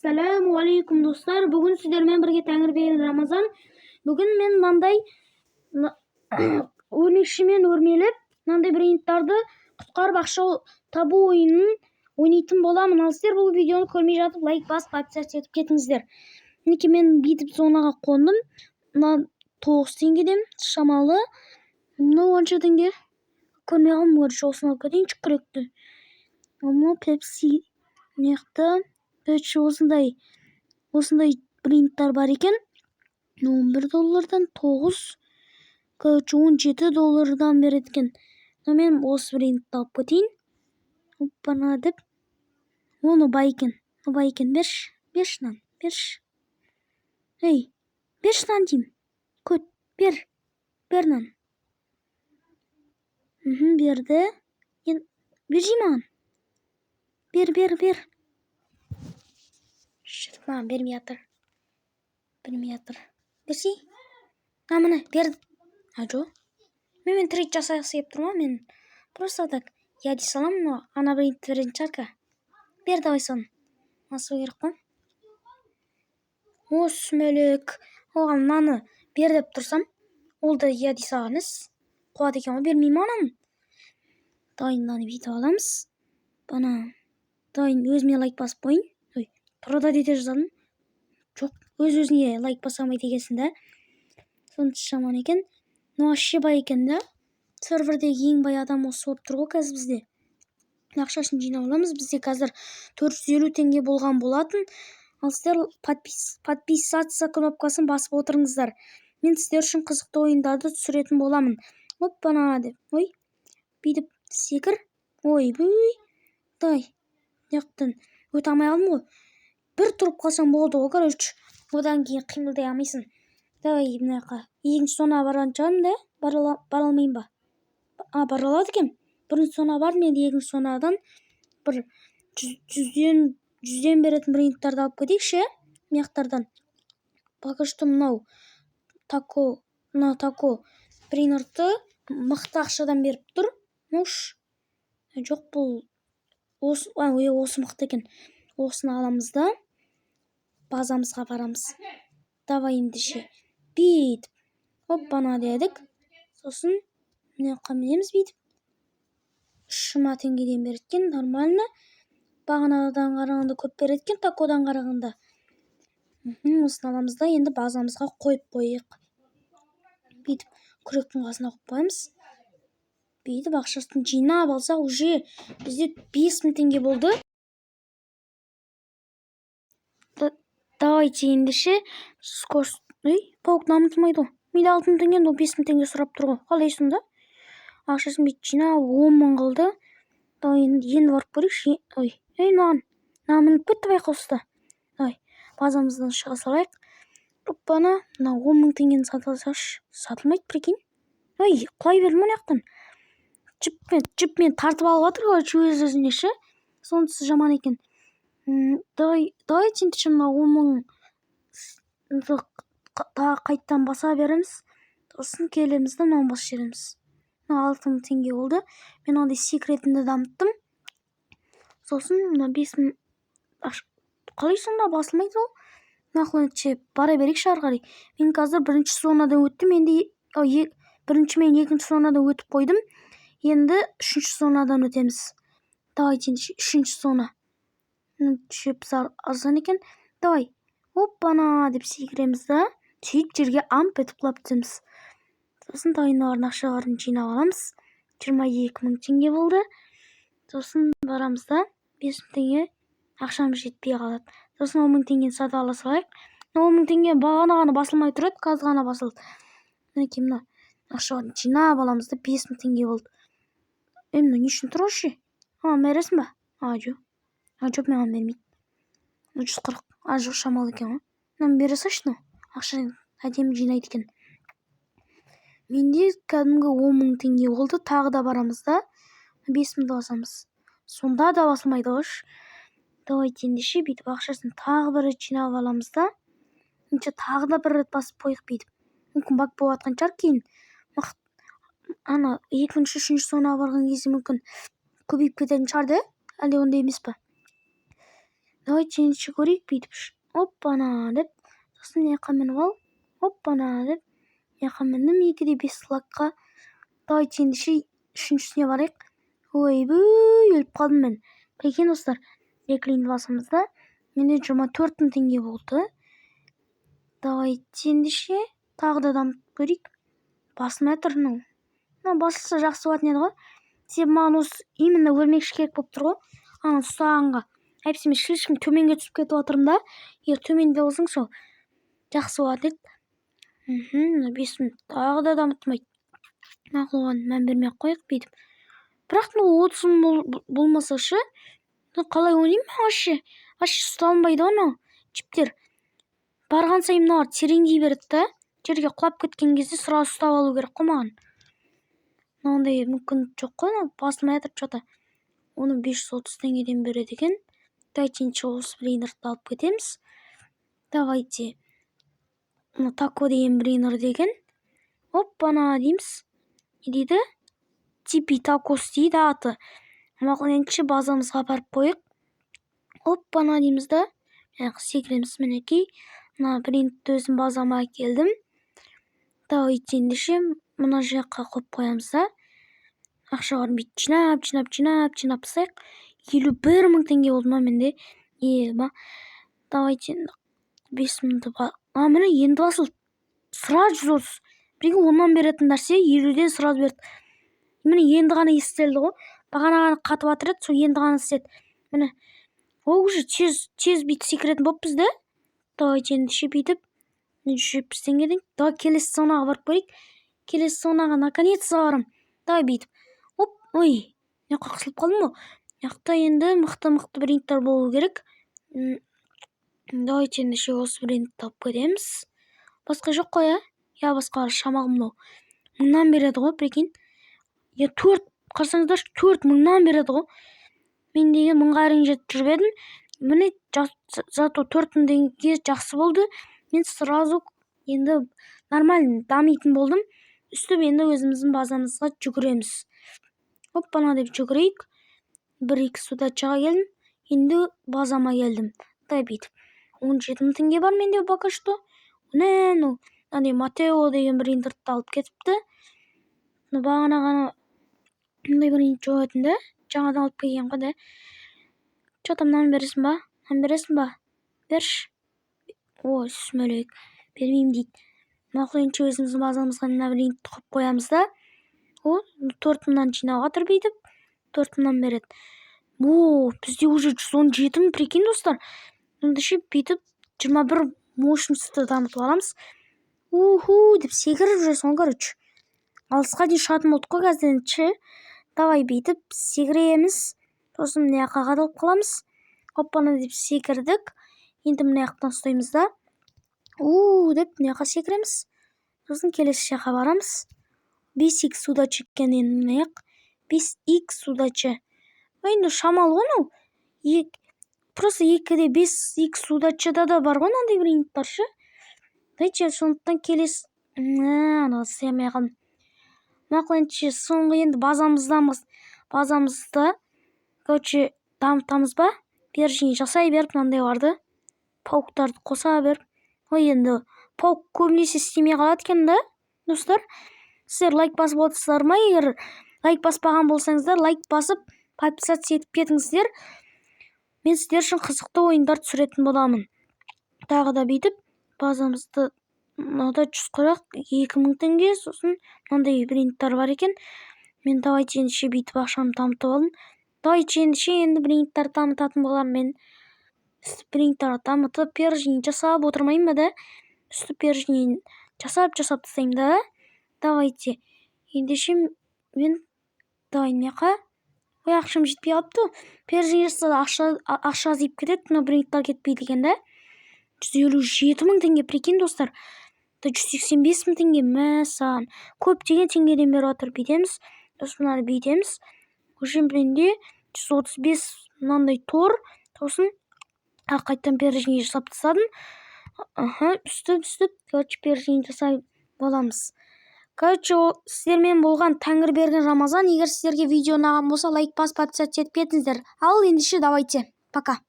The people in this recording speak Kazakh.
Assalamu alaikum dostlar. Bugün sizlerмен birge Tangribeğin Ramazan. Bugün men mындай oyun işiмен өрмелеп, мындай брендтарды құтқарып ақша табу ойынын ойнайтын боламын. Ал сіздер бұл видеоны көрмей жатып лайк басып подписаться етіп кетіңіздер. Мінекей мен бүйтіп зонаға қондым. Мына 9 теңгеден шамалы. Мынау 10 теңге. Көрмей қалдым, көрші осыны алып кетейінші күректі. Мынау Pepsi мықты. Осындай брендтар бар екен. 11 доллардан 9, короче 17 доллардан береді екен. Мен осы брендті алып кетейін. Оппана деп. Оны бай екен. Берші нан. Ей, берші нан деймін. Көт, бер нан. Берді. Бержей маған. Бер. Маған бермей жатыр. Берсей? Мына берді. Жо. Мен трейд жасағысы еп тұрмын. Мен просто так я дей салам, ана брендті беретін шығар. Бер давай соны. Насыл керек қой. Осы мөлік. Оған маны бер деп тұрсам, ол да я дей салғаныз. Қуады екен ғой, бермей маған. Дайынданы бүйтіп аламыз. Бана дайын өзіме лайк басып қойын. Продать ете жаздым. Жоқ, өз-өзіне лайк баса алмайды екенсің да. Сонысы жаман екен. Вообще бай екен да. Сервердегі ең бай адам осы болып тұр ғой қазір бізде. Ақшасын жинап аламыз. Бізде қазір 450 теңге болған болатын. Ал сіздер подписаться кнопкасын басып отырыңыздар. Мен сіздер үшін қызықты ойындарды түсіретін боламын. Оппана деп. Ой, бүйтіп секір. Ой, дай. Яқтын. Өте алмай қалдым ғой. Bir тұрып қалсам болды ғой, короче. Одан кейін қимылдай алмайсың. Давай, мынақа. Екінші зонаға барған шығармын да? Бара алмайын ба? Бара алады екен. Бірінші зона бар, мен екінші зонадан бір 100-ден беретін брендтарды алып кетейікші. Мияқтардан. Пока что мынау тако брендті мықты ақшадан беріп тұр. Мұш. Жоқ, бұл осы мықты екен. Осыны аламыз да базамызға барамыз. Давай ендеше. Бүйтіп. Оппана дедік. Сосын мынақа мінеміз бүйтіп. 3 теңгеден береткен, нормально. Бағанадан қарағанда көп береткен, такодан қарағанда. Осыны аламыз да енді базамызға қойып қойық. Бүйтіп күректің қасына қойып қоямыз. Бүйтіп ақшасын жинап алсақ, уже бізде 5000 теңге болды. Давайте ендеше скорость. Паук намытылмайды ғой. Менде 6000 теңге, 5000 теңге сұрап тұр ғой. Қалайсың да? Ақшасын бүйтіп жинап 10 мың қалды. Енді барып көрейікші. Маған намынып кетті байқаусызда. Базамыздан шыға салайық. Оппана, 10 мың теңгені сатылсашы. Сатылмайды, прикинь. Құлай берді ма яқтан? Жіпмен тартып алып жатыр ғой, өз-өзіне ше. Сонысы жаман екен. Давайте ендеше мына 10 мың қайттан баса береміз. Сосын келеміз да мынаны басып жібереміз. 6000 теңге болды. Мен ондай секретімді дамыттым. Сосын 5000 қалай сонда басылмайды ол? Нақылынше бара берейікші ары қарай. Мен қазір бірінші зонадан өттім. Мен екінші зонадан өтіп қойдым. Енді үшінші зонадан өтеміз. Давайте ендеше үшінші зона. Шөп азан екен. Давай. Оппана деп секіреміз да. Сөйтіп жерге амп етіп құлап түсеміз. Сосын дайындалған ақшаларын жинап аламыз. 22 мың теңге болды. Сосын барамыз да 5000 теңге ақшамыз жетпей қалады. Сосын 10 мың теңгені сатып ала салайық. 10 мың теңге бағана басылмай тұрады, қазір ғана басылды. Мінекей мына ақшаларын жинап аламыз да 5000 теңге болды. Мына не үшін тұр ше? Бересің ба? Жоқ, маған бермейді. 140. Жоқ, шамалы екен ғой. Мынаны бере салшы. Ақша әдемі жинайды екен. Менде кәдімгі 10 мың теңге болды. Тағы да барамыз да 5000 басамыз. Сонда да басылмайды ғой. Давайте ендеше бүйтіп ақшасын тағы бір рет жинап аламыз да. Тағы да бір рет басып қойық бүйтіп. Мүмкін бак болып жатқан шығар кейін. Екінші, үшінші зонаға барған кезде мүмкін көбейіп кететін шығар да? Әлде ондай емес па? давайте ендеше көрейік бүйтіп. Оппана деп. Сосын мына мініп ал. Оппана деп. Мына міндім 2-де 5 лакқа. Давайте ендеше үшіншісіне барайық. Ойбүй, өліп қалдым мен. Прикинь, достар, реклинді басымызда. Менде 24 теңге болды. Давайте ендеше тағы да дамып көрейік. Басылмай тұр. Басылса жақсы болатын еді ғой. Себебі маған осы именно өлмекші керек болып тұр ғой. Ана ұстағанға. Әйтпесе мен шешім төменге түсіп кетіп отырмын да. Егер төменде болсаң сол жақсы болады еді. 5 минут тағы да дамытмайды. Оған мән бермей қойық бүйтіп. Бірақ 30 мың болмаса шы, қалай ойнаймын вообще ұсталынбайды ғой чиптер. Барған сайын мыналар тереңдей береді да. Жерге құлап кеткен кезде сразу ұстап алу керек қой маған. Мынандай мүмкіндік жоқ қой, басылмай жатыр что-то. Оны 530 теңгеден береді екен. Давайте осы брейнерді алып кетеміз. Давайте. Тако деген брейнер деген. Оппана дейміз. Не дейді? Типи такос дейді аты. Мақұл базамызға барып қойық. Оппана дейміз да. Секіреміз мінекей. Брейнерді өзім базама келдім. Давайте ендеше мына жаққа қойып қоямыз да. Ақшаларын бүйтіп жинап сайық. 51 мың теңге болды ма менде? Давайте 5 минуты бар. Міне енді басылды. Сразу 130. Бірге оннан беретін нәрсе 50-ден сразу берді. Міне енді ғана естілді ғой. Бағана қатып атыр еді, сол енді ғана істеді. Міне. Ол уже тез бүйтіп секіретін болып бізді. Давайте ендеше бүйтіп 170 теңгеден. Давай келесі зонаға барып көрейік. Келесі зонаға наконец-то барам. Давай бүйтіп. Оп, ой. Мына қысылып қалдым ғой. Яқта енді мықты брендтер болу керек. Давайте ендеше осы брендті тауып көреміз. Басқа жоқ қой, Я басқа шамағым мынау. 1000-нан береді ғой, прикинь. 4 қарсаңыздар 4 мыңнан береді ғой. Мен деген 1000-ға ренжіп жүріп едім. Міне зато 4 теңге жақсы болды. Мен сразу енді нормально дамитын болдым. Үстіп енді өзіміздің базамызға жүгіреміз. Оппана деп жүгірейік. 1-2 судачаға келдім. Енді базама келдім. Дай бүйтіп. 17 мың теңге бар менде пока что. Матео деген брендерді алып кетіпті. Бағана ғана мұндай брендер жоқ өтінді. Жаңадан алып келген ғой да. Что-то мынаны бересің ба? Берші. Сүмелейік. Бермеймін дейді. Мақұл енді өзіміздің базамызға мына брендті қойып қоямыз да. 4 мыңнан жинауға тұр бүйтіп. 4 мыңнан береді. Бізде уже 117 мың, прикинь, достар. Ендеше бүйтіп 21 мощностьті дамытып аламыз. Деп секіріп жүресің, короче. Алысқа дейін шығатын болдық қой қазір. Давай бүйтіп секіреміз. Сосын мына жаққа қадалып қаламыз. Оппана деп секірдік. Енді мына жақтан ұстаймыз да. Деп мына жаққа секіреміз. Сосын келесі жаққа барамыз. 5x судача екен енді мына жақ. 5x судача. Енді шамалы ғой. Просто 2-де 5x судачада да бар ғой мынандай брендтер ше. Дайте сондықтан келесі. Ана істемей қалдым. Мақұл енді соңғы енді базамызды короче дамытамыз ба? Бержин жасай беріп мынандайларды. Пауктарды қоса беріп. Енді паук көбінесе істемей қалады екен да, достар. Сіздер лайк басып отырсыздар ма? Егер лайк баспаған болсаңыздар, лайк басып подписаться етіп кетіңіздер. Мен сіздер үшін қызықты ойындар түсіретін боламын. Тағы да бүйтіп базамызды мынада 142 мың теңге, сосын мынандай брендтер бар екен. Мен давайте ендеше бүйтіп ақшамды дамытып алдым. Давайте ендеше енді брендтер дамытатын болам мен. Брендтер дамытып, пержин жасап отырмайын ба да? Үсті пержин жасап тастаймын да. Давайте. Ендеше мен давай меқа. Ақшам жетпей қалыпты. Пержин жасада ақша азайып кетеді, но брендтер кетпейді екен да. 157 мың теңге, прикинь, достар. 185 мың теңге мәсаған. Көп деген теңгеден беріп отыр. Бүйтеміз. Сосын бүйтеміз. Уже менде 135 мынандай тор. Сосын қайттан пержин жасап тастадым. Үстіп. Короче, пержин жасай боламыз. Короче, сіздермен болған Тәңірберген Рамазан. Егер сіздерге видео ұнаған болса, лайк басып подписаться етіп кетіңіздер. Ал ендеше давайте. Пока.